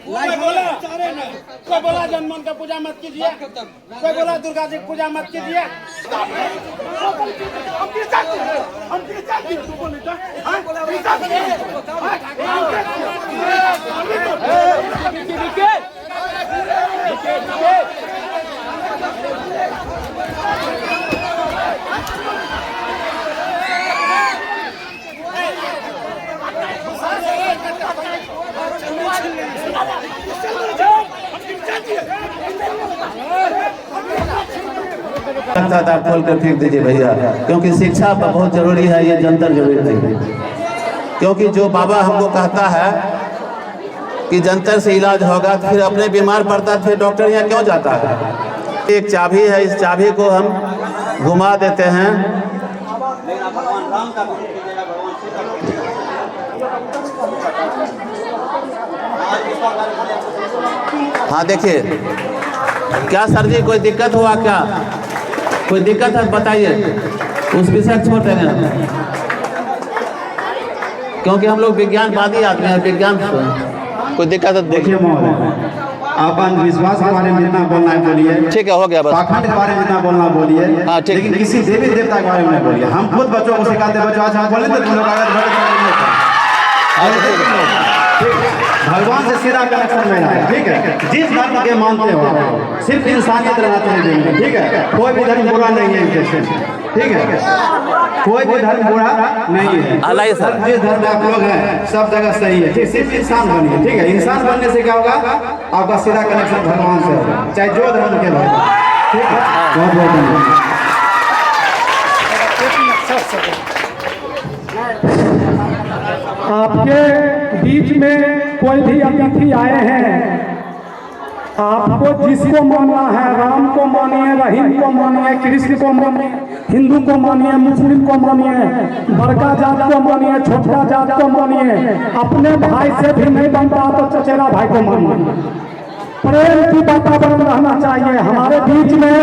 कोई बोला जन्मन का पूजा मत कीजिए, कोई बोला दुर्गा जी की पूजा मत कीजिए। आप खोल कर फेंक दीजिए भैया, क्योंकि शिक्षा बहुत जरूरी है, ये जंतर जरूरी नहीं। क्योंकि जो बाबा हमको कहता है कि जंतर से इलाज होगा, तो फिर अपने बीमार पड़ता है, फिर डॉक्टर यहाँ क्यों जाता है। एक चाबी है, इस चाबी को हम घुमा देते हैं। हाँ देखिए, क्या सर जी कोई दिक्कत हुआ क्या? कोई दिक्कत है बताइए, उस विषय छोड़ देंगे, क्योंकि हम लोग विज्ञानवादी आदमी हैं। विज्ञान कोई दिक्कत है देखिए महोदय, आप अंधविश्वास के बारे में जितना बोलना है बोलिए, ठीक है, हो गया बस। पाखंड के बारे में जितना बोलना बोलिए, हाँ ठीक। लेकिन किसी देवी देवता के बारे में नहीं बोलिए। हम खुद बच्चों को सिखाते हैं, बच्चों आज हम बोले तो तुम लोग भगवान से सीधा कनेक्शन मेरा है, ठीक है। जिस धर्म के मानते हो सिर्फ इंसानियत रहना चाहिए, ठीक है। कोई भी धर्म बुरा नहीं है जैसे, ठीक है, कोई भी धर्म बुरा नहीं है। सर जिस धर्म आप लोग हैं सब जगह सही है, ठीक। सिर्फ इंसान बनिए, ठीक है। इंसान बनने से क्या होगा, आपका सीधा कनेक्शन भगवान से होगा, चाहे जो धर्म के लोग, ठीक है। बहुत बहुत आपके बीच में कोई भी अतिथि आए हैं, आपको जिसको मानना है, राम को मानिए, रहीम को मानिए, कृष्ण को मानिए, हिंदू को मानिए, मुस्लिम को मानिए, बड़का जात को मानिए, छोटा जात को मानिए, अपने भाई से भी नहीं बनता तो चचेरा भाई को मानिए। प्रेम की वातावरण रहना चाहिए। हमारे बीच में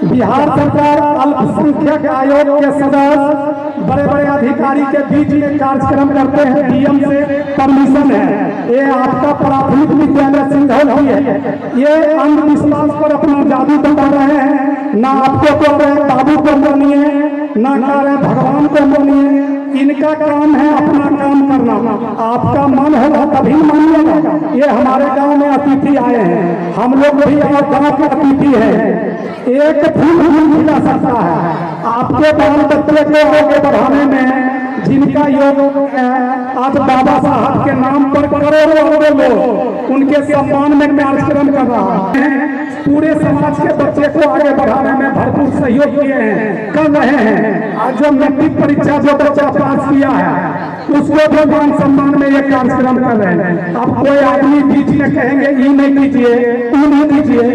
बिहार सरकार अल्पसंख्यक आयोग के सदस्य बड़े बड़े अधिकारी के बीच में कार्यक्रम करते हैं, डीएम से परमिशन है। ये आपका प्राथमिक विद्यालय सिंघौली है, ये अंधविश्वास पर अपना जादू बता रहे हैं। ना आपको कह रहे बाबू को मानिए, ना कह रहे भगवान को मानिए। इनका काम है अपना काम करना, आपका मन होगा तभी मानिएगा। ये हमारे गांव में अतिथि आए हैं, हम लोग भी और गांव के अतिथि हैं। एक फूल भी मिला सकता है आपके बाल बच्चे को आगे बढ़ाने में, जिनका योग आज बाबा साहब के नाम पर करोड़ों लोग उनके सम्मान में कार्यक्रम कर रहा है। पूरे समाज के बच्चे को आगे बढ़ाने में भरपूर सहयोग किए हैं, कर रहे हैं। आज जो मैट्रिक परीक्षा जो बच्चा पास किया है उसको भी मान सम्मान में ये कार्यक्रम कर रहे हैं। अब कोई आदमी बीच में कहेंगे ये नहीं कीजिए, वो नहीं कीजिए,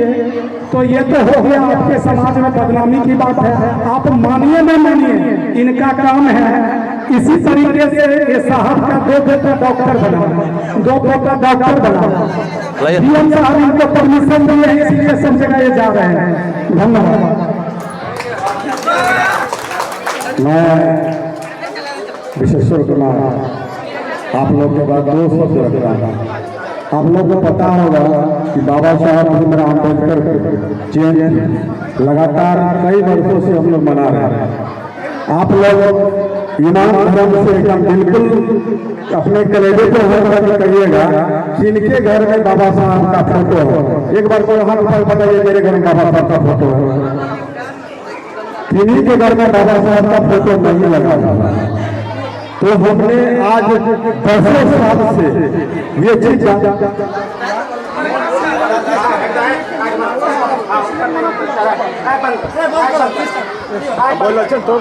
तो ये तो हो गया आपके समाज में बदनामी की बात है। आप मानिए न मानिए, इनका काम है। इसी तरीके से ये साहब का 2 बेटा डॉक्टर बना, 2 बेटा डॉक्टर बना, डीएम साहब इनको परमिशन दिए हैं, इसलिए सब जगह ये जा रहे हैं। धन्यवाद। मैं विशेश्वर कुमार आप लोग के बाद 2 शब्द रख रहा था। आप लोग को पता होगा कि बाबा साहब भीमराव अम्बेडकर जयंती लगातार कई वर्षों से हम लोग मना रहे हैं। आप लोग ईमान धर्म से एकदम बिल्कुल अपने कलेजे को हर करिएगा कि इनके घर में बाबा साहब का फोटो है। एक बार कोई हाथ उठा बताइए मेरे घर में बाबा साहब का फोटो है। किन्हीं के घर में बाबा साहब का फोटो नहीं लगा हुआ। तो हमने आज 10 साल से ये चीज बोलो चल तो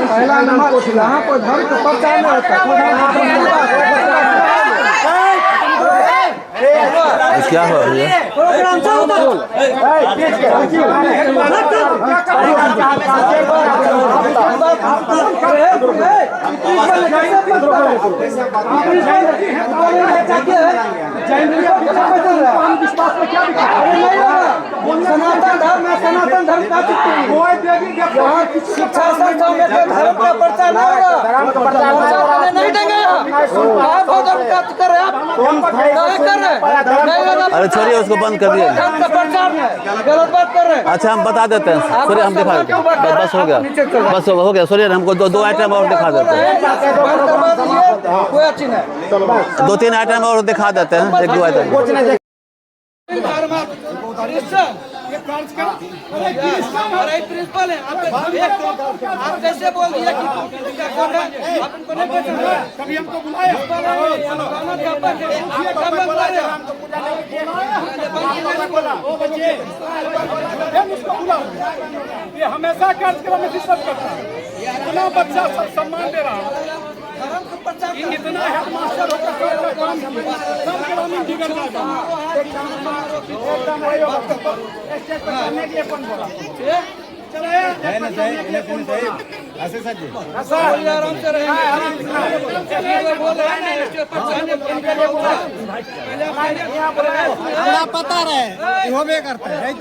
पहला नंबर यहाँ कोई धर्म को पहचान नहीं होता। क्या हुआ भैया? सनातन धर्म है, सनातन धर्म का शिक्षा संस्था में धर्म का प्रचार नहीं होगा, प्रचार करने नहीं देंगे। धर्म कर रहे आप कर रहे, अरे छोड़िए, उसको बंद कर दिए। धर्म का प्रचार में गलत बात कर रहे हैं। अच्छा हम बता देते हैं, सॉरी हम दिखा देते हैं, बस हो गया, बस हो गया, सॉरी हमको दो आइटम और दिखा देते हैं, कोई अच्छी नहीं, 2-3 आइटम और दिखा देते हैं, 1-2 आइटम। अरे प्रिंसिपल है आप कैसे बोल दिया कि कौन है? आप इनको नहीं पहचानते? कभी हमको बुलाया ये हमेशा कार्यक्रम में शिरकत करता है, इतना बच्चा सब सम्मान दे रहा है, इतना हेडमास्टर होकर काम सब ग्रामीण बिगड़ आराम से पता रहे होबे करता है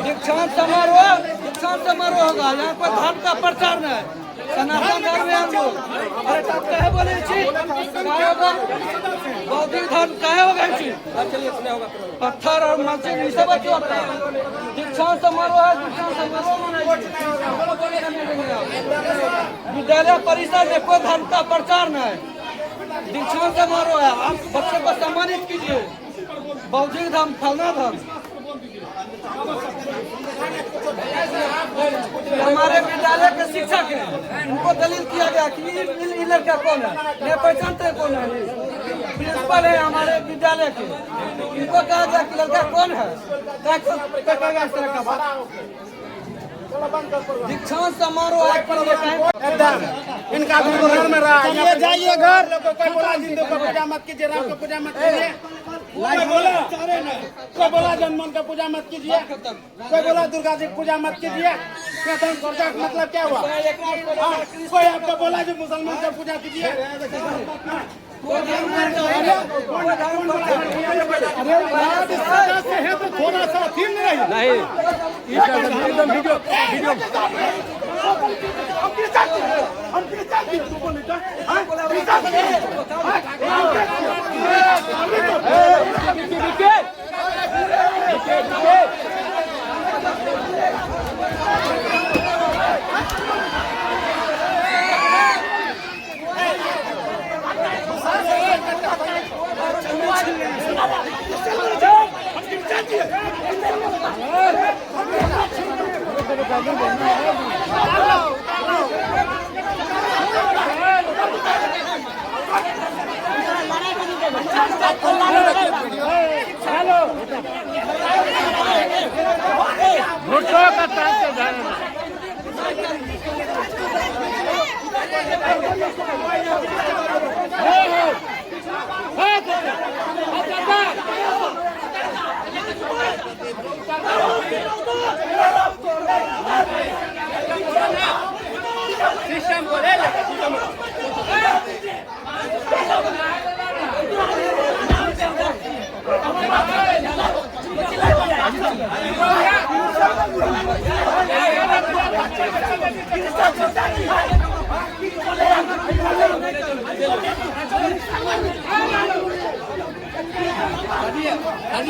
दीक्षांत समारोह होगा। यहाँ पर धर्म का प्रचार नहीं है, सनातन धर्म है हम लोग। अरे तब कहे बोले होगा बौद्धिक धर्म कहे होगा पत्थर और मस्जिद ये सब अच्छी होता है। दीक्षांत समारोह है, दीक्षांत समारोह विद्यालय परिसर में कोई धर्म का प्रचार नहीं है, दीक्षांत समारोह है। आप बच्चे को सम्मानित कीजिए, बौद्धिक धर्म फलना धर्म। हमारे विद्यालय के शिक्षक हैं, उनको दलील किया गया कि ये लड़का कौन है, नहीं पहचानते कौन है। प्रिंसिपल है हमारे विद्यालय के, इनको कहा गया कि लड़का कौन है, दीक्षांत समारोह इनका घर में रहा। चलिए जाइए घर, कोई बोला हिंदू का पूजा मत कीजिए, राम का पूजा मत कीजिए, कोई बोला जन्मोहन का पूजा मत कीजिए, कोई बोला दुर्गा जी की पूजा मत कीजिए। मतलब क्या हुआ? कोई आपको बोला जो मुसलमान का पूजा कीजिए, थोड़ा सा फील नहीं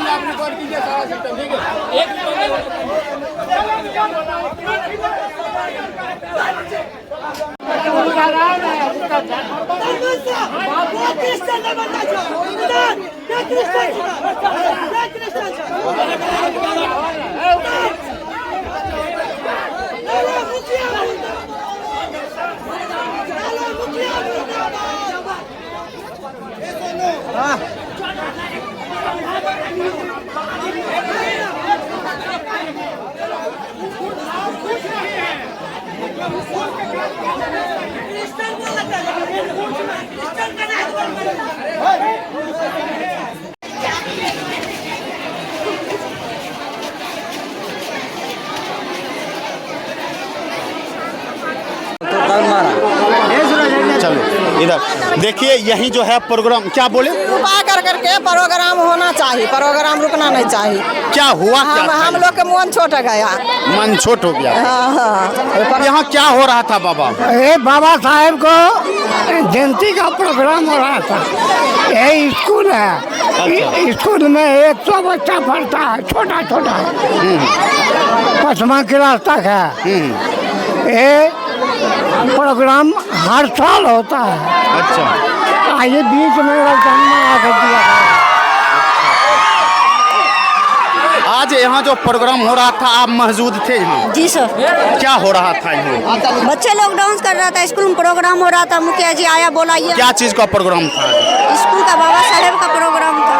आप रिकॉर्ड कीजिए सारा सिस्टम, ठीक है? एक चलो इधर देखिए, यही जो है प्रोग्राम, क्या बोले, उपाय कर करके प्रोग्राम होना चाहिए, प्रोग्राम रुकना नहीं चाहिए। क्या हुआ, क्या हम लोग के मन छोट गया, मन छोट हो गया। हाँ। यहाँ क्या हो रहा था बाबा? ये बाबा साहेब को जयंती का प्रोग्राम हो रहा था। ये स्कूल है, स्कूल में 100 बच्चा पढ़ता है, छोटा छोटा, 5वां क्लास तक है। ये प्रोग्राम हर साल होता है। अच्छा, ये बीच में जन्म आकर दिया था। आज यहाँ जो प्रोग्राम हो रहा था आप मौजूद थे यहाँ? जी सर। क्या हो रहा था यहाँ? बच्चे लोग डांस कर रहा था, स्कूल में प्रोग्राम हो रहा था, मुखिया जी आया बोला ये क्या चीज का प्रोग्राम था? स्कूल का बाबा साहेब का प्रोग्राम था।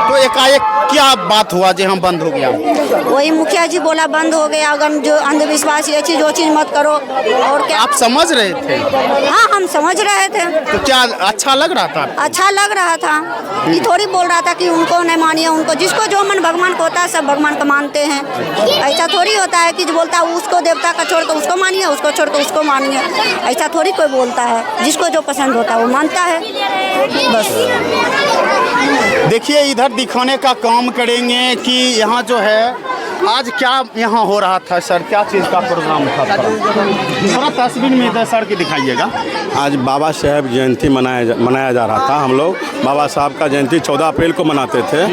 तो एकाएक क्या बात हुआ जो यहाँ बंद हो गया? वही मुखिया जी बोला बंद हो गया, अगर जो अंधविश्वास ये चीज वो चीज मत करो। और क्या आप समझ रहे थे? हाँ, हम समझ रहे थे। तो क्या अच्छा लग रहा था? अच्छा लग रहा था। ये थोड़ी बोल रहा था कि उनको नहीं मानिए, उनको जिसको जो मन भगवान को होता है सब भगवान को मानते हैं। ऐसा थोड़ी होता है कि जो बोलता है उसको देवता का छोड़ कर उसको मानिए, उसको छोड़ कर उसको मानिए। ऐसा थोड़ी कोई बोलता है, जिसको जो पसंद होता है वो मानता है बस। देखिए, इधर दिखाने का काम करेंगे कि यहाँ जो है आज क्या यहाँ हो रहा था सर, क्या चीज़ का प्रोग्राम था? थोड़ा तस्वीर में इधर सर की दिखाइएगा। आज बाबा साहेब जयंती मनाया जा रहा था। हम लोग बाबा साहब का जयंती 14 अप्रैल को मनाते थे,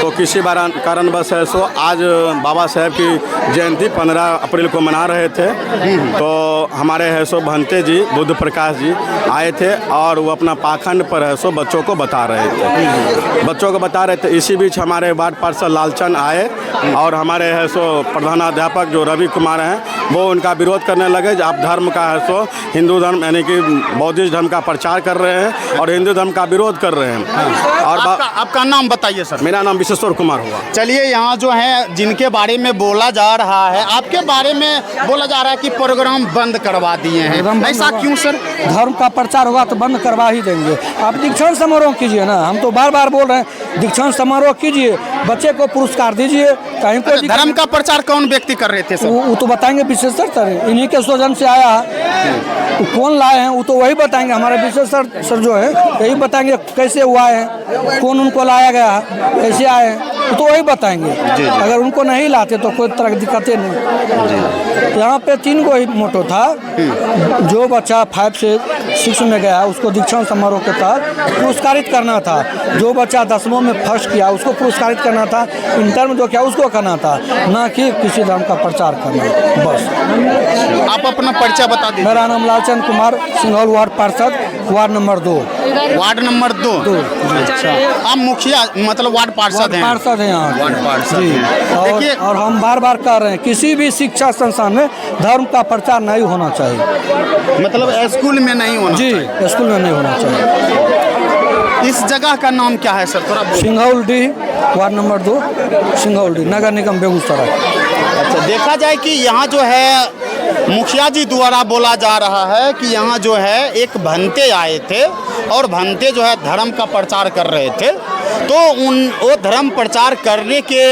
तो किसी कारणवश है सो आज बाबा साहेब की जयंती 15 अप्रैल को मना रहे थे। तो हमारे है सो भंते जी बुद्ध प्रकाश जी आए थे और वो अपना पाखंड पर है सो बच्चों को बता रहे थे। इसी बीच हमारे वार्ड पार्षद लालचंद आए और हमारे है सो प्रधानाध्यापक जो रवि कुमार हैं वो उनका विरोध करने लगे। आप धर्म का है सो हिंदू धर्म यानी कि बौद्धिस्ट धर्म का प्रचार कर रहे हैं और हिंदू धर्म का विरोध कर रहे हैं। और आपका नाम बताइए सर। मेरा नाम विश्वेश्वर कुमार हुआ। चलिए, यहाँ जो है जिनके बारे में बोला जा रहा है, आपके बारे में बोला जा रहा है कि प्रोग्राम बंद करवा दिए हैं, ऐसा क्यों सर? धर्म का प्रचार होगा तो बंद करवा ही देंगे। आप दीक्षांत समारोह कीजिए ना, हम तो बार बार बोल रहे हैं दीक्षांत समारोह कीजिए, बच्चे को पुरस्कार दीजिए। कहीं कोई धर्म का प्रचार कौन व्यक्ति कर रहे थे सर? वो तो बताएंगे विशेषकर सर, इन्हीं के स्वजन से आया है। तो कौन लाए हैं वो तो वही बताएंगे। हमारे विशेषकर सर जो है यही बताएंगे कैसे हुआ है, कौन उनको लाया गया है, कैसे आए हैं, तो वही बताएंगे। अगर उनको नहीं लाते तो कोई तरह की दिक्कतें नहीं। यहाँ पे 3 गो ही मोटो था। जो बच्चा 5 से 6 में गया उसको दीक्षांत समारोह के तहत पुरस्कारित करना था। जो बच्चा 10वीं में फर्स्ट किया उसको पुरस्कारित करना था। इंटर में जो किया उसको करना था, ना कि किसी धर्म का प्रचार करना। बस। आप अपना परिचय बता दीजिए। मेरा नाम लालचंद कुमार, सिंघौल वार्ड पार्षद, वार्ड नंबर 2। Ward number 2। अच्छा, आप मुखिया मतलब वार्ड पार्षद हैं? पार्षद हैं यहाँ वार्ड पार्षद। देखिए, और हम बार बार कह रहे हैं किसी भी शिक्षा संस्थान में धर्म का प्रचार नहीं होना चाहिए। मतलब स्कूल में नहीं होना जी, स्कूल में नहीं होना चाहिए। इस जगह का नाम क्या है सर, थोड़ा? Singhaul D, ward number 2, Singhaul D, नगर निगम बेगूसराय। अच्छा, देखा जाए कि यहाँ जो है मुखिया जी द्वारा बोला जा रहा है कि यहाँ जो है एक भंते आए थे और भंते जो है धर्म का प्रचार कर रहे थे। तो वो धर्म प्रचार करने के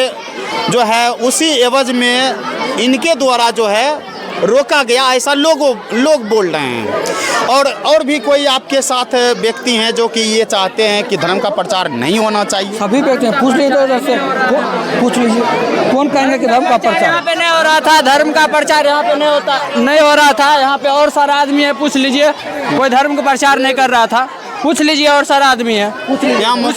जो है उसी एवज में इनके द्वारा जो है रोका गया, ऐसा लोग बोल रहे हैं। और भी कोई आपके साथ व्यक्ति हैं जो कि ये चाहते हैं कि धर्म का प्रचार नहीं होना चाहिए? सभी व्यक्ति हैं, पूछ लीजिए इधर से, पूछ लीजिए कौन कहेंगे कि धर्म का प्रचार यहाँ पे नहीं हो रहा था। धर्म का प्रचार यहाँ पे नहीं हो रहा था। यहाँ पे और सारा आदमी है, पूछ लीजिए, कोई धर्म का प्रचार नहीं कर रहा था। पूछ लीजिए, और सारा आदमी है, पूछ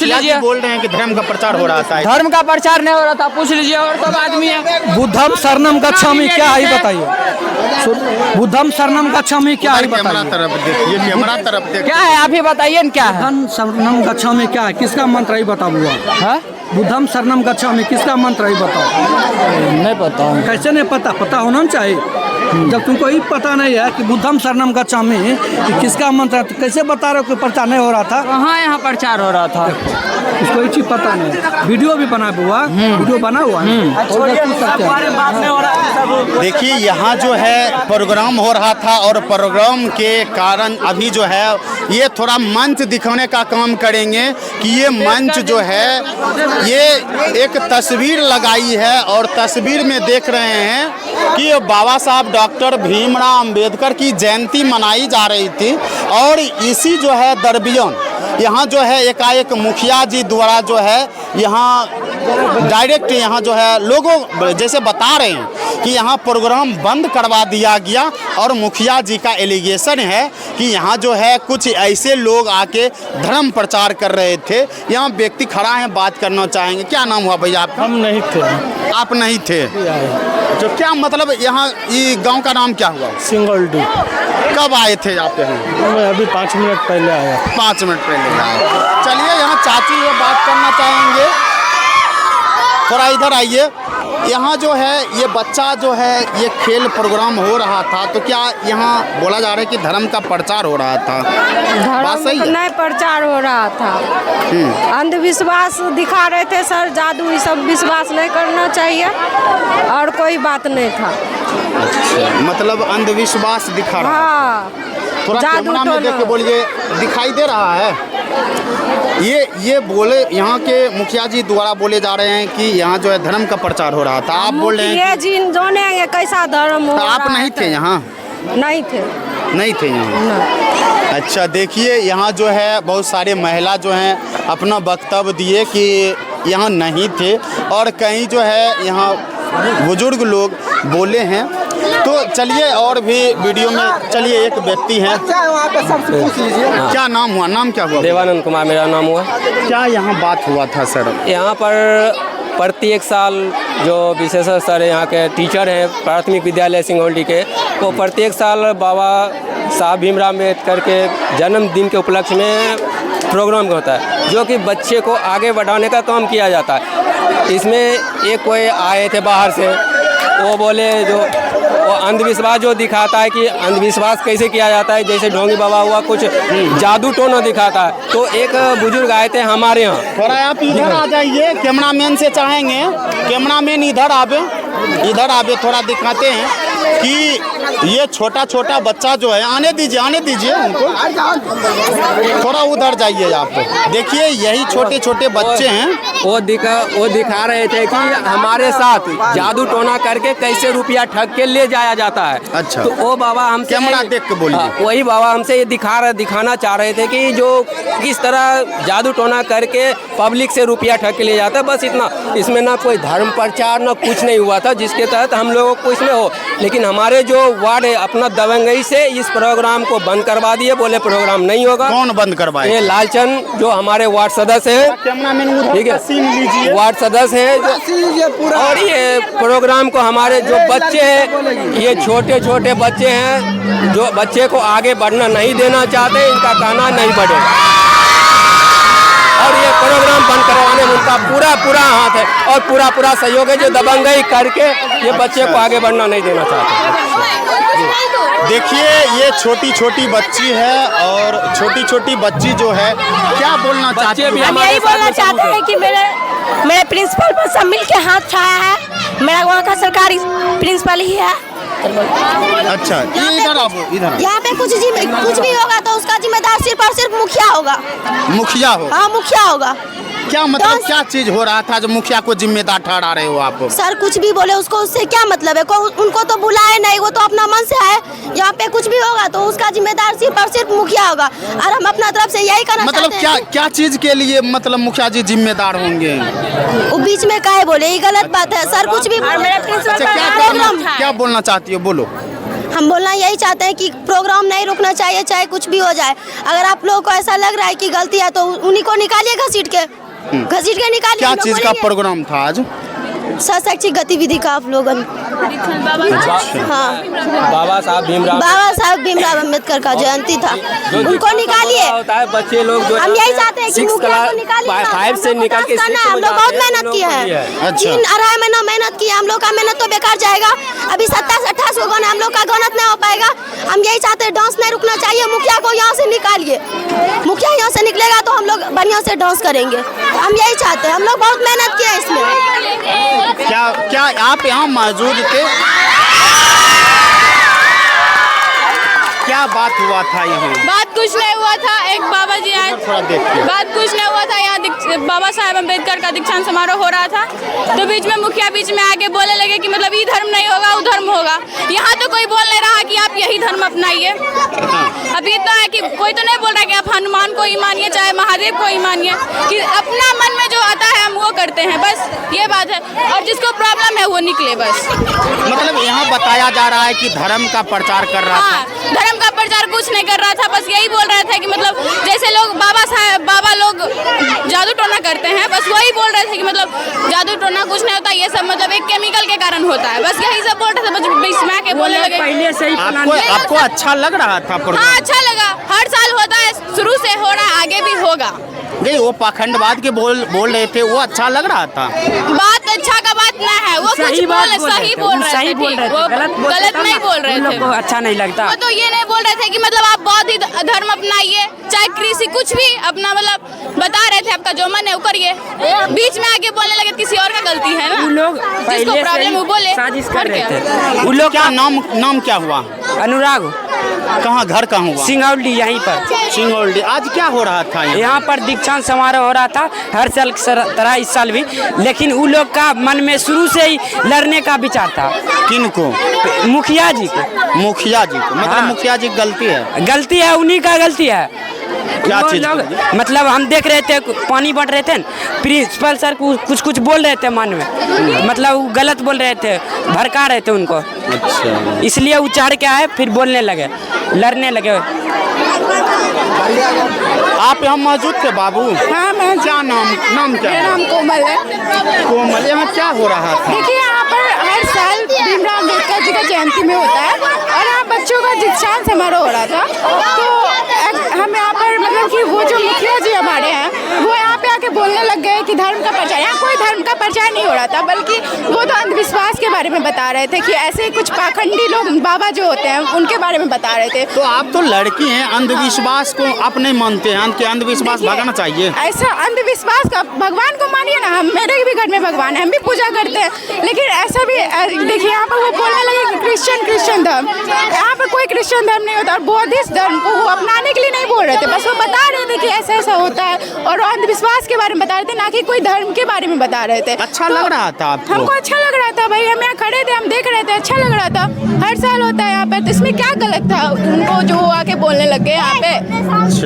लीजिए। बोल रहे हैं कि धर्म का प्रचार हो रहा था। धर्म का प्रचार नहीं हो रहा था, पूछ लीजिए, और सब आदमी है। बुद्धम शरणम गच्छामि क्या है बताइए। बुद्धम शरणम गच्छामि क्या है बताइए। कैमरा तरफ देखिए। क्या है आप ही बताइए ना, क्या है बुद्धम शरणम गच्छामि क्या है, किसका मंत्र है बताओ। बुद्धम शरणम गच्छामि किसका मंत्र है बताओ? नहीं पता। कैसे नहीं पता? पता होना चाहिए। जब तुमको ये पता नहीं है कि बुद्धम शरणम गच्छामि कि किसका मंत्र है, तो कैसे बता रहे हो कि प्रचार नहीं हो रहा था? कहाँ यहाँ प्रचार हो रहा था? इसको ये चीज पता नहीं। वीडियो भी बना हुआ, वीडियो बना हुआ है। देखिए यहाँ जो है प्रोग्राम हो रहा था और प्रोग्राम के कारण अभी जो है ये थोड़ा मंच दिखाने का काम करेंगे कि ये मंच जो है ये एक तस्वीर लगाई है और तस्वीर में देख रहे हैं कि बाबा साहब डॉक्टर भीमराव अंबेडकर की जयंती मनाई जा रही थी और इसी जो है दरमियान यहाँ जो है एकाएक मुखिया जी द्वारा जो है यहाँ डायरेक्ट यहाँ जो है लोगों जैसे बता रहे हैं कि यहाँ प्रोग्राम बंद करवा दिया गया और मुखिया जी का एलिगेशन है कि यहाँ जो है कुछ ऐसे लोग आके धर्म प्रचार कर रहे थे। यहाँ व्यक्ति खड़ा है, बात करना चाहेंगे। क्या नाम हुआ भैया आपका? हम नहीं थे। आप नहीं थे? जो क्या मतलब यहाँ ये गांव का नाम क्या हुआ? सिंगोल्डी। कब आए थे आप यहाँ? मैं अभी 5 मिनट पहले आया। 5 मिनट पहले आए। चलिए यहाँ चाची ये बात करना चाहेंगे, थोड़ा इधर आइए। यहाँ जो है ये बच्चा जो है ये खेल प्रोग्राम हो रहा था तो क्या यहाँ बोला जा रहा है कि धर्म का प्रचार हो रहा था? बात सही है? नहीं, प्रचार हो रहा था। अंधविश्वास दिखा रहे थे सर, जादू ये सब विश्वास नहीं करना चाहिए और कोई बात नहीं था। अच्छा, मतलब अंधविश्वास दिखा रहा है। हाँ, थोड़ा कैमरा में देख के बोलिए, दिखाई दे रहा है? ये बोले यहाँ के मुखिया जी द्वारा बोले जा रहे हैं कि यहाँ जो है धर्म का प्रचार हो रहा था। आप बोल रहे हैं ये जिन जानेंगे कैसा धर्म हो रहा है। आप नहीं थे यहाँ? नहीं थे। नहीं थे यहाँ? अच्छा, देखिए यहाँ जो है बहुत सारे महिला जो हैं अपना वक्तव्य दिए कि यहाँ नहीं थे और कहीं जो है यहाँ बुजुर्ग लोग बोले हैं। तो चलिए और भी वीडियो में चलिए एक व्यक्ति हैं, क्या नाम हुआ? नाम क्या हुआ? देवानंद कुमार मेरा नाम हुआ। क्या यहाँ बात हुआ था सर? यहाँ पर प्रत्येक साल जो विशेषज्ञ सर यहाँ के टीचर हैं प्राथमिक विद्यालय सिंगोल्डी के, वो प्रत्येक साल बाबा साहब भीमराव अम्बेडकर के जन्मदिन के उपलक्ष्य में प्रोग्राम होता है जो कि बच्चे को आगे बढ़ाने का काम किया जाता है। इसमें एक कोई आए थे बाहर से, वो बोले जो वो अंधविश्वास जो दिखाता है कि अंधविश्वास कैसे किया जाता है, जैसे ढोंगी बाबा हुआ, कुछ जादू टोना दिखाता है। तो एक बुजुर्ग आए थे हमारे यहाँ। थोड़ा आप इधर आ जाइए, कैमरामैन से चाहेंगे, कैमरामैन इधर आवे, थोड़ा दिखाते हैं कि ये छोटा छोटा बच्चा जो है, आने दीजिए उनको, थोड़ा उधर जाइए आप। देखिए यही छोटे छोटे बच्चे हैं, वो दिखा रहे थे कि हमारे साथ जादू टोना करके कैसे रुपया ठग के ले जाया जाता है। अच्छा, तो वो बाबा हमसे कैमरा देख के बोलिए। वही बाबा हमसे ये दिखाना चाह रहे थे कि जो किस तरह जादू टोना करके पब्लिक से रुपया ठग के ले जाता है, बस इतना। इसमें ना कोई धर्म प्रचार ना कुछ नहीं हुआ था जिसके तहत हम लोगों को इसमें हो। लेकिन हमारे जो वार्ड है अपना दबंगई से इस प्रोग्राम को बंद करवा दिए, बोले प्रोग्राम नहीं होगा। कौन बंद करवाए? ये लालचंद जो हमारे वार्ड सदस्य है, ठीक है, वार्ड सदस्य है। और ये प्रोग्राम को हमारे जो बच्चे हैं, ये छोटे छोटे बच्चे हैं जो बच्चे को आगे बढ़ना नहीं देना चाहते, इनका कहना नहीं बढ़े और ये प्रोग्राम बंद करवाने में उनका पूरा हाथ है और पूरा सहयोग है, जो दबंगई करके ये बच्चे को आगे बढ़ना नहीं देना चाहते। देखिए ये छोटी छोटी बच्ची है और छोटी छोटी बच्ची जो है क्या बोलना चाहती है? हम यही बोलना चाहते हैं कि मेरे प्रिंसिपल पर सब मिल के हाथ उठाया है। मेरा वहाँ का सरकारी प्रिंसिपल ही है। अच्छा, इधर आओ, इधर। यहाँ पे कुछ भी होगा तो उसका जिम्मेदार सिर्फ और सिर्फ मुखिया होगा। मुखिया हो? हाँ, मुखिया होगा। क्या मतलब क्या चीज हो रहा था जो मुखिया को जिम्मेदार ठहरा रहे हो आप? सर कुछ भी बोले उसको, उससे क्या मतलब है? उनको तो बुलाए नहीं, वो तो अपना मन से आए। यहाँ पे कुछ भी होगा तो उसका जिम्मेदार सिर्फ और सिर्फ मुखिया होगा और हम अपना तरफ से यही करना मतलब चाहते हैं। क्या चीज के लिए मतलब मुखिया जी जिम्मेदार होंगे? वो बीच में काहे बोले, ये गलत बात है सर। कुछ भी क्या बोलना चाहती हो, बोलो। हम बोलना यही चाहते हैं कि प्रोग्राम नहीं रुकना चाहिए, चाहे कुछ भी हो जाए। अगर आप लोगों को ऐसा लग रहा है कि गलती है तो उन्हीं को निकालिए, घसीट के निकालिए। क्या चीज का प्रोग्राम था आज? शैक्षिक गतिविधि का आप लोगन। हाँ, बाबा साहब भीमराव अम्बेडकर का जयंती था, उनको निकालिए। होता है बच्चे लोग जो हम यही चाहते हैं कि मुखिया को निकालिए। 5 से निकल के 6 हम लोग बहुत मेहनत किए हैं, 3-2.5 महीना मेहनत किए, हम लोग का मेहनत तो बेकार जाएगा। अभी 27-28 को हम लोग का गणत नहीं हो पाएगा। हम यही चाहते हैं, डांस नहीं रुकना चाहिए। मुखिया को यहाँ से निकालिए, मुखिया यहाँ से निकलेगा तो हम लोग बढ़िया से डांस करेंगे। हम यही चाहते हैं, हम लोग बहुत मेहनत किए हैं इसमें। क्या आप यहाँ मौजूद थे? क्या बात हुआ था यहाँ? बात कुछ नहीं हुआ था, एक बाबा जी आए, बात कुछ नहीं हुआ था। यहाँ बाबा साहब अम्बेडकर का दीक्षांत समारोह हो रहा था, तो बीच में मुखिया बीच में आके बोलने लगे कि मतलब ये धर्म नहीं होगा, वो धर्म होगा। यहाँ तो कोई बोल नहीं रहा कि आप यही धर्म अपनाइए। अभी इतना है कि कोई तो नहीं बोल रहा कि आप हनुमान को ही मानिए, चाहे महादेव को ही मानिए, कि अपना मन में जो आता है हम वो करते हैं, बस ये बात है। और जिसको प्रॉब्लम है वो निकले बस। मतलब यहाँ बताया जा रहा है कि धर्म का प्रचार कर रहा था। धर्म का प्रचार कुछ नहीं कर रहा था, बस यही बोल रहा था कि मतलब जैसे लोग बाबा लोग जादू टोना करते हैं, बस वही बोल रहे थे कि मतलब जादू टोना कुछ नहीं होता, ये सब मतलब एक केमिकल के कारण होता है, बस यही सब बोल रहे थे। बस बीच के बोलने लगे। पहले से ही आपको अच्छा लग रहा था प्रोग्राम? हाँ, अच्छा लगा। हर साल होता है, शुरू से हो रहा है, आगे भी होगा। नहीं, वो पाखंडवाद के बोल रहे थे, वो अच्छा लग रहा था। बात अच्छा का बात नहीं है, वो कुछ सही बोल रहे थे, गलत नहीं बोल रहे थे। अच्छा नहीं लगता। वो तो ये नहीं बोल रहे थे कि मतलब आप बौद्ध धर्म अपनाइए, चाहे कृषि कुछ भी अपना, मतलब बता रहे थे आपका जो मन है वो करिए। बीच में आके बोलने लगे किसी और का गलती है ना, लोग जिसको प्रॉब्लम वो बोले। साजिश कर रहे थे। उन लोग क्या नाम क्या हुआ? अनुराग। कहाँ घर कहाँ हुआ? सिंगौली, यहीं पर सिंगौली। आज क्या हो रहा था यहाँ पर? दीक्षांत समारोह हो रहा था, हर साल तरह इस साल भी, लेकिन उन लोग का मन में शुरू से ही लड़ने का विचार था। किनको? मुखिया जी को। मुखिया जी को? मतलब मुखिया जी गलती है, उन्हीं का गलती है। क्या चीज? मतलब हम देख रहे थे, पानी बट रहे थे, प्रिंसिपल सर कुछ बोल रहे थे मन में, मतलब वो गलत बोल रहे थे, भड़का रहे थे उनको। अच्छा, इसलिए वो चढ़ के आए, फिर बोलने लगे, लड़ने लगे। आप यहाँ मौजूद थे बाबू? हाँ, मैं। क्या नाम क्या? मेरा नाम कोमल है। कोमल, यहाँ क्या हो रहा था? देखिए, यहाँ पर हर साल भीमराव अम्बेडकर जी का जयंती में होता है, और यहाँ बच्चों का दीक्षांत समारोह हो रहा था। तो हम यहाँ पर मतलब कि वो जो मुखिया जी हमारे हैं, वो यहाँ पे आके बोलने लग गए कि धर्म का प्रचार। यहाँ कोई धर्म का प्रचार नहीं हो रहा था, बल्कि वो तो अंधविश्वास के बारे में बता रहे थे कि ऐसे कुछ पाखंडी लोग बाबा जो होते हैं उनके बारे में बता रहे थे। तो आप तो लड़की हैं, अंधविश्वास को आप नहीं मानते हैं कि अंधविश्वास भगाना चाहिए? ऐसा अंधविश्वास का, भगवान को मानिए ना। हम, मेरे भी घर में भगवान है, हम भी पूजा करते हैं, लेकिन ऐसा भी देखिए यहाँ पर वो बोलने लगे क्रिश्चियन धर्म। यहाँ पर कोई क्रिश्चियन धर्म नहीं होता, और बौद्धिस्ट धर्म को वो अपनाने के लिए नहीं बोल रहे थे, बस वो बता रहे थे कि ऐसा ऐसा होता है, और अंधविश्वास के बारे में बता रहे थे, ना कि कोई धर्म के बारे में बता रहे थे। अच्छा लग रहा था आपको? हमको अच्छा लग रहा था भाई, हम यहाँ खड़े थे, हम देख रहे थे, अच्छा लग रहा था। हर साल होता है यहाँ पे, तो इसमें क्या गलत था? उनको जो आके बोलने लग गए यहाँ पे,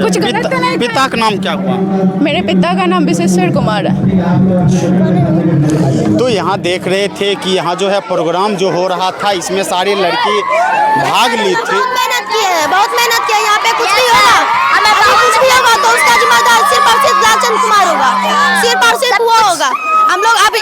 कुछ गलत तो नहीं। पिता का नाम क्या हुआ? मेरे पिता का नाम विशेश्वर कुमार है। तो यहाँ देख रहे थे कि यहाँ जो है प्रोग्राम जो हो रहा था, इसमें सारी लड़की भाग ली थी। मेहनत की है, बहुत मेहनत की है। यहाँ पे कुछ नहीं होगा, अभी कुछ भी होगा तो उसका जिम्मेदार सिर्फ और सिर्फ लालचंद कुमार होगा, सिर्फ और सिर्फ वो होगा। हम लोग आप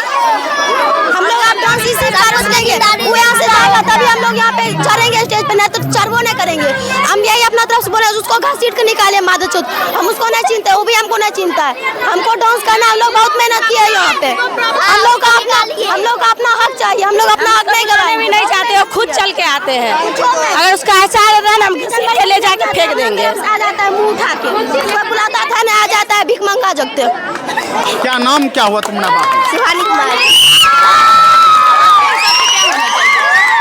डांस ही सिर्फ करेंगे, वो यहाँ से जाएगा तभी हम लोग यहाँ पे चढ़ेंगे स्टेज पे, नहीं तो चढ़वो नहीं करेंगे। हम यही अपना तरफ से बोले, उसको घसीट के निकाले माधोचोद, हम उसको नहीं चिंते, वो भी हमको नहीं चिंता है। हमको डांस करना, हम लोग बहुत मेहनत किए है यहाँ पे। हम लोग का अपना हक चाहिए, हम लोग अपना हक नहीं गवाएंगे। भी नहीं चाहते हो, खुद चल के आते हैं। अगर उसका ऐसा रहता है ना, हम घसीट के ले जाके फेंक देंगे। आ जाता है मुँह उठा के, कोई बुलाता था ना, आ जाता है भिख मंगा जगते। क्या नाम क्या हुआ तुम्हारा? शिवानी कुमार।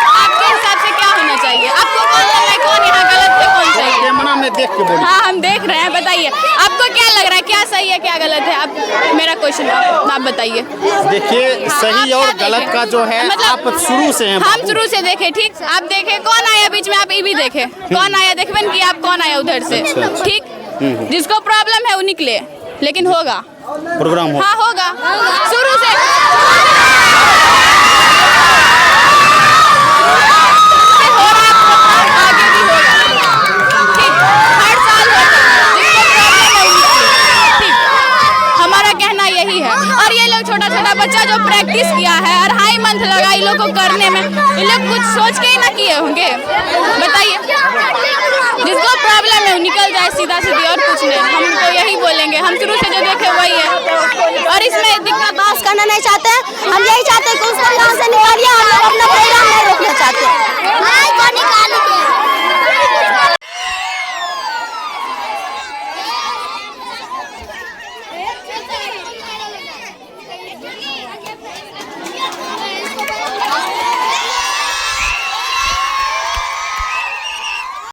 आपके हिसाब से क्या होना चाहिए? आपको कौन लग रहा है, कौन यहाँ गलत है, कौन सही है? कैमरा में देख के बोलिए। हाँ, हम देख रहे हैं, बताइए आपको क्या लग रहा है, क्या सही है क्या गलत है? आप मेरा क्वेश्चन आप बताइए। देखिए, सही और गलत का जो है, आप शुरू से हैं। हम शुरू से देखे, ठीक। आप देखे कौन आया बीच में, आप ये भी देखे कौन आया, देखबन कि आप कौन आया उधर से, ठीक। जिसको प्रॉब्लम है वो निकले, लेकिन होगा प्रोग्राम हो। हाँ, होगा शुरू से। आगे भी होगा, ठीक। हर साल होगा, जिसको प्रॉब्लम है वो निकले, ठीक। हमारा कहना यही है। और ये लोग छोटा छोटा बच्चा जो प्रैक्टिस किया है, और मंथ लगा इन लोग को करने में। इन लोग कुछ सोच के ही ना किए होंगे, बताइए। जिसको प्रॉब्लम है निकल जाए सीधा सीधी, और कुछ नहीं। हम तो यही बोलेंगे, हम शुरू से जो देखे वही है। और इसमें दिक्कत पास करना नहीं चाहते, हम यही चाहते हैं कि उसको यहाँ से निकालिए।